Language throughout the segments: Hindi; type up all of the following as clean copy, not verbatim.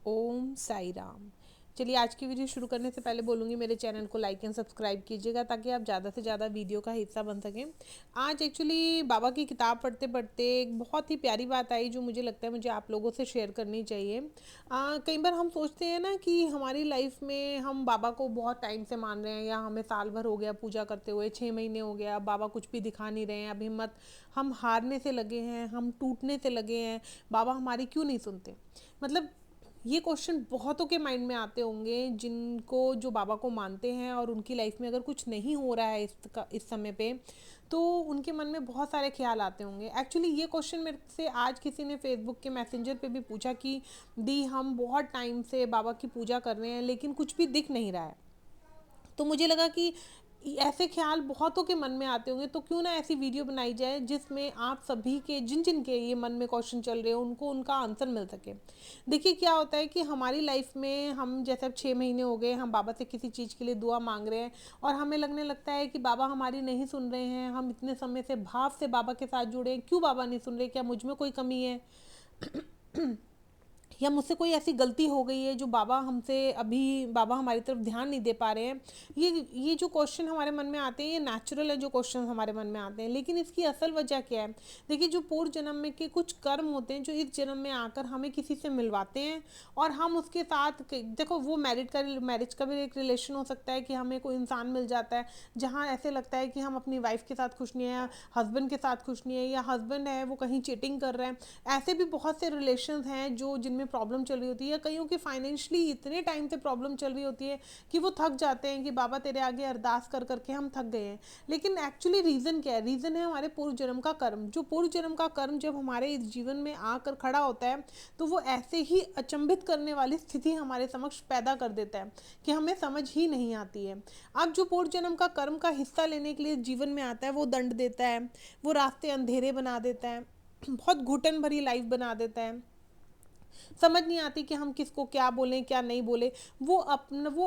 ओम साई राम। चलिए, आज की वीडियो शुरू करने से पहले बोलूँगी मेरे चैनल को लाइक एंड सब्सक्राइब कीजिएगा ताकि आप ज़्यादा से ज़्यादा वीडियो का हिस्सा बन सकें। आज एक्चुअली बाबा की किताब पढ़ते पढ़ते एक बहुत ही प्यारी बात आई जो मुझे लगता है मुझे आप लोगों से शेयर करनी चाहिए। कई बार हम सोचते हैं ना कि हमारी लाइफ में हम बाबा को बहुत टाइम से मान रहे हैं या हमें साल भर हो गया पूजा करते हुए, 6 महीने हो गया, बाबा कुछ भी दिखा नहीं रहे हैं, अब हिम्मत हम हारने से लगे हैं, हम टूटने से लगे हैं, बाबा हमारी क्यों नहीं सुनते। मतलब ये क्वेश्चन बहुतों के माइंड में आते होंगे जिनको जो बाबा को मानते हैं और उनकी लाइफ में अगर कुछ नहीं हो रहा है इस समय पे, तो उनके मन में बहुत सारे ख्याल आते होंगे। एक्चुअली ये क्वेश्चन मेरे से आज किसी ने फेसबुक के मैसेंजर पे भी पूछा कि दी हम बहुत टाइम से बाबा की पूजा कर रहे हैं लेकिन कुछ भी दिख नहीं रहा है। तो मुझे लगा कि ऐसे ख्याल बहुतों के मन में आते होंगे, तो क्यों ना ऐसी वीडियो बनाई जाए जिसमें आप सभी के जिन जिन के ये मन में क्वेश्चन चल रहे हो उनको उनका आंसर मिल सके। देखिए, क्या होता है कि हमारी लाइफ में हम जैसे अब 6 महीने हो गए, हम बाबा से किसी चीज़ के लिए दुआ मांग रहे हैं और हमें लगने लगता है कि बाबा हमारी नहीं सुन रहे हैं। हम इतने समय से भाव से बाबा के साथ जुड़े हैं, क्यों बाबा नहीं सुन रहे, क्या मुझ में कोई कमी है या मुझसे कोई ऐसी गलती हो गई है जो बाबा हमारी तरफ ध्यान नहीं दे पा रहे हैं। ये जो क्वेश्चन हमारे मन में आते हैं, ये नेचुरल है जो क्वेश्चन हमारे मन में आते हैं, लेकिन इसकी असल वजह क्या है। देखिए, जो पूर्व जन्म में के कुछ कर्म होते हैं जो इस जन्म में आकर हमें किसी से मिलवाते हैं और हम उसके साथ देखो, वो मैरिज का भी एक रिलेशन हो सकता है कि हमें कोई इंसान मिल जाता है जहाँ ऐसे लगता है कि हम अपनी वाइफ के साथ खुश नहीं है, हस्बैंड के साथ खुश नहीं है, या हस्बैंड है वो कहीं चीटिंग कर रहे हैं। ऐसे भी बहुत से रिलेशंस हैं जो जिनमें प्रॉब्लम चल रही होती है, या कईयों की फाइनेंशियली इतने टाइम से प्रॉब्लम चल रही होती है कि वो थक जाते हैं कि बाबा तेरे आगे अरदास कर करके हम थक गए हैं। लेकिन एक्चुअली रीज़न क्या है? रीज़न है हमारे पूर्व जन्म का कर्म। जो पूर्व जन्म का कर्म जब हमारे इस जीवन में आकर खड़ा होता है तो वो ऐसे ही अचंभित करने वाली स्थिति हमारे समक्ष पैदा कर देता है कि हमें समझ ही नहीं आती है। अब जो पूर्व जन्म का कर्म का हिस्सा लेने के लिए जीवन में आता है वो दंड देता है, वो रास्ते अंधेरे बना देता है, बहुत घुटन भरी लाइफ बना देता है। समझ नहीं आती कि हम किसको क्या बोलें क्या नहीं बोले। वो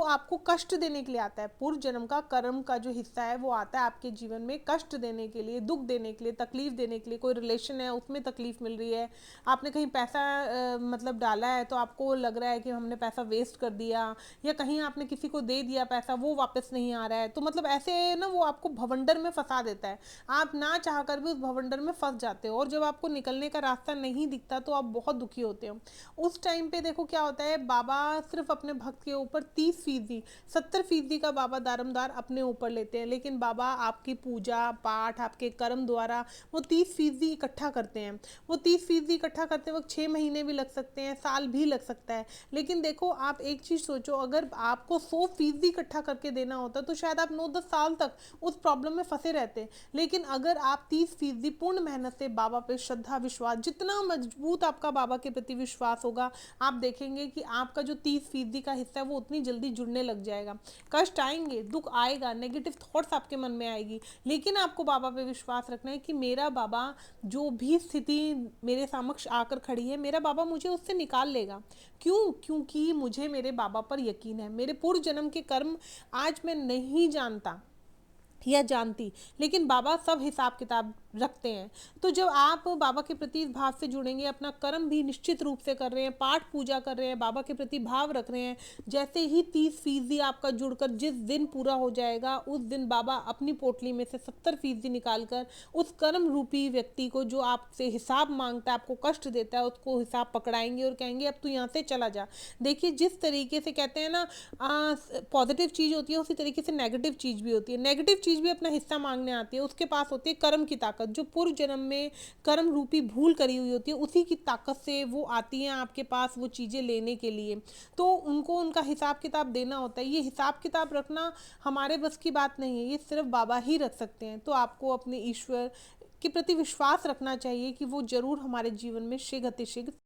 आपको कष्ट देने के लिए आता है। पूर्व जन्म का कर्म का जो हिस्सा है वो आता है आपके जीवन में कष्ट देने के लिए, दुख देने के लिए, तकलीफ देने के लिए। कोई रिलेशन है उसमें तकलीफ मिल रही है, आपने कहीं पैसा मतलब डाला है तो आपको लग रहा है कि हमने पैसा वेस्ट कर दिया, या कहीं आपने किसी को दे दिया पैसा वो वापस नहीं आ रहा है, तो मतलब ऐसे ना वो आपको भवंडर में फंसा देता है। आप ना चाह कर भी उस भवंडर में फंस जाते हो और जब आपको निकलने का रास्ता नहीं दिखता तो आप बहुत दुखी होते हो। उस टाइम पे देखो क्या होता है, बाबा सिर्फ अपने भक्त के ऊपर 30%, 70% का बाबा दारमदार अपने ऊपर लेते हैं, लेकिन बाबा आपकी पूजा पाठ आपके कर्म द्वारा वो 30% इकट्ठा करते हैं। वो 30% इकट्ठा करते वक्त 6 महीने भी लग सकते हैं, साल भी लग सकता है। लेकिन देखो, आप एक चीज़ सोचो, अगर आपको 100% इकट्ठा करके देना होता तो शायद आप 9-10 साल तक उस प्रॉब्लम में फंसे रहते। लेकिन अगर आप 30% पूर्ण मेहनत से बाबा पे श्रद्धा विश्वास, जितना मजबूत आपका बाबा के प्रति विश्वास होगा, आप देखेंगे कि आपका जो 30% का हिस्सा है वो उतनी जल्दी जुड़ने लग जाएगा। कष्ट आएंगे, दुख आएगा, नेगेटिव थॉट्स आपके मन में आएगी, लेकिन आपको बाबा पे विश्वास रखना है कि मेरा बाबा जो भी स्थिति मेरे समक्ष आकर खड़ी है, मेरा बाबा मुझे उससे निकाल लेगा। क्यों? क्योंकि मुझे मेरे बाबा पर यकीन है। मेरे पूर्व जन्म के कर्म आज मैं नहीं जानता या जानती, लेकिन बाबा सब हिसाब किताब रखते हैं। तो जब आप बाबा के प्रति इस भाव से जुड़ेंगे, अपना कर्म भी निश्चित रूप से कर रहे हैं, पाठ पूजा कर रहे हैं, बाबा के प्रति भाव रख रहे हैं, जैसे ही 30% आपका जुड़कर जिस दिन पूरा हो जाएगा उस दिन बाबा अपनी पोटली में से 70% निकाल कर उस कर्म रूपी व्यक्ति को जो आपसे हिसाब मांगता है, आपको कष्ट देता है, उसको हिसाब पकड़ाएंगे और कहेंगे अब तू यहाँ से चला जा। देखिए, जिस तरीके से कहते हैं ना पॉजिटिव चीज़ होती है उसी तरीके से नेगेटिव चीज़ भी होती है। नेगेटिव चीज़ भी अपना हिस्सा मांगने आती है, उसके पास होती है कर्म की ताकत। जो पूर्व जन्म में कर्म रूपी भूल करी हुई होती है उसी की ताकत से वो आती हैं आपके पास वो चीज़ें लेने के लिए। तो उनको उनका हिसाब किताब देना होता है। ये हिसाब किताब रखना हमारे बस की बात नहीं है, ये सिर्फ बाबा ही रख सकते हैं। तो आपको अपने ईश्वर के प्रति विश्वास रखना चाहिए कि वो जरूर हमारे जीवन में शीघ्र अतिशीघ्र